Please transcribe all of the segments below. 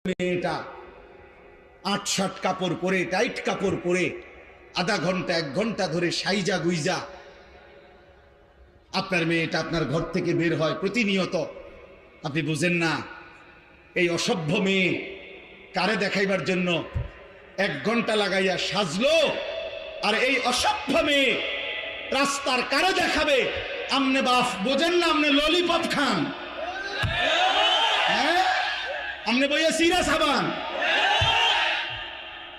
মেয়েটা ৮-৭ কাপড় পরে, টাইট কাপড় পরে আধা ঘন্টা ১ ঘন্টা ধরে সাইজা গুইজা আপনার মেয়েটা আপনার ঘর থেকে বের হয় প্রতিনিয়ত। আপনি বুঝেন না এই অসভ্য মেয়ে কারে দেখাইবার জন্য ১ ঘন্টা লাগাইয়া সাজলো, আর এই অসভ্য মেয়ে রাস্তার কারে দেখাবে? আমনে বাপ বোঝেন না? আমনে ললিপপ খান, হ্যাঁ? আমনে বইয়া সিরা সাবান,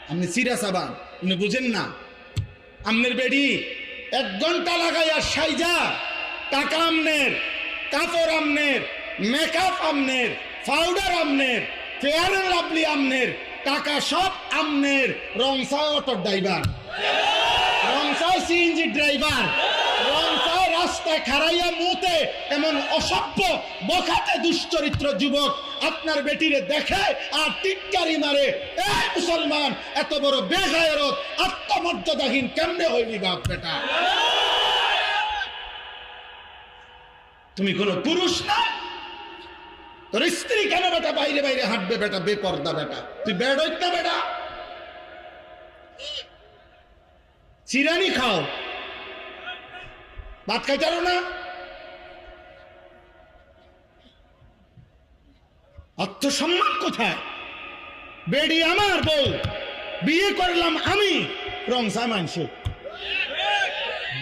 আমনে সিরা সাবান, আপনি বুঝেন না? আমনের বেডি ১ ঘন্টা লাগাইয়া সাইজা, টাকা আমনের, কাপড় আমনের, মেকআপ আমনের, পাউডার আমনের, ফেয়ার এন্ড লাভলি আমনের, টাকা সব আমনের, রংসায় অটো ড্রাইভার, রংসায় সিএনজি ড্রাইভার, রংসায় রাস্তায় খাড়াইয়া মুতে এমন অসভ্য বখাটে দুশ্চরিত্র যুবক আপনার বেটিরে দেখে আর টিটকারি মারে। এই মুসলমান, এত বড় বেগায়রত আত্মমর্যাদাহীন কেমনে হইলি বাপ বেটা? তুমি কোন পুরুষ না? তোর স্ত্রী কেন বেটা বাইরে বাইরে হাঁটবে বেটা? বেপর্দা বেটা, তুই বেড হইত না বেটা? চিরানি খাও, ভাত খাইতারো না? আত্মসম্মান কোথায়? বেডি আমার বউ, বিয়ে করলাম আমি, রংসা মানছে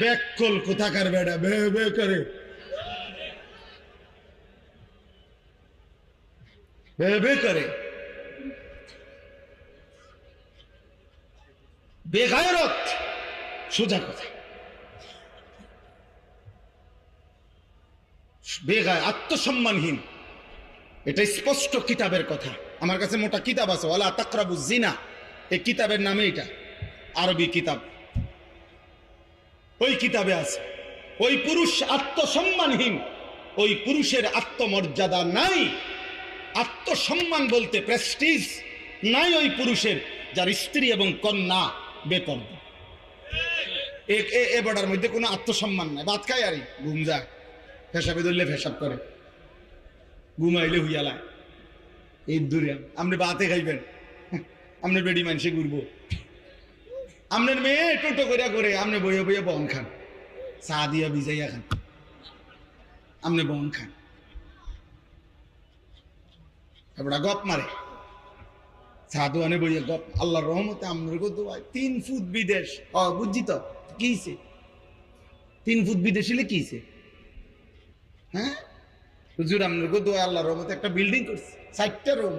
বেকল কোথাকার বেটা, বে বে করে বে করে বেগায়রত, সোজা কথা বেগায়, আত্মসম্মানহীন। এটা স্পষ্ট কিতাবের কথা। আমার কাছে মোটা কিতাব আছে, ওয়ালা তাকরাবুজ জিনা, এই কিতাবের নামে, এটা আরবি কিতাব। ওই কিতাবে আছে ওই পুরুষ আত্মসম্মানহীন, ওই পুরুষের আত্মমর্যাদা নাই। আত্মসম্মান বলতে প্রেস্টিজ নাই ওই পুরুষের, যার স্ত্রী এবং কন্যা বেপর্দা। এ বড়ার মধ্যে কোনো আত্মসম্মান নাই। ভাত খায় আরে ঘুম যায়, ফেসাবে ধরলে ফেসাব করে, ঘুমাইলে হুইয়ালা। এই দূরে আপনি বাতে খাইবেন, আপনার বেডি মানুষে ঘুরবো। আপনার মেয়ে টোটো করিয়া করে, আপনি বইয়া বইয়া বন খান, চা দিয়া ভিজাইয়া খান, আপনি বন খান। এবার গপ মারে, সাধু আনে বইয়া গপ। আল্লাহর রহমতে আপনার দোয়ায় 3 ফুট বিদেশ। বুঝছি তো কি হইছে? 3 ফুট বিদেশ হলে কি হইছে? হ্যাঁ হুজুর, আপনার দোয়ায় আল্লাহর রহমতে একটা বিল্ডিং করছে, 4টা রুম।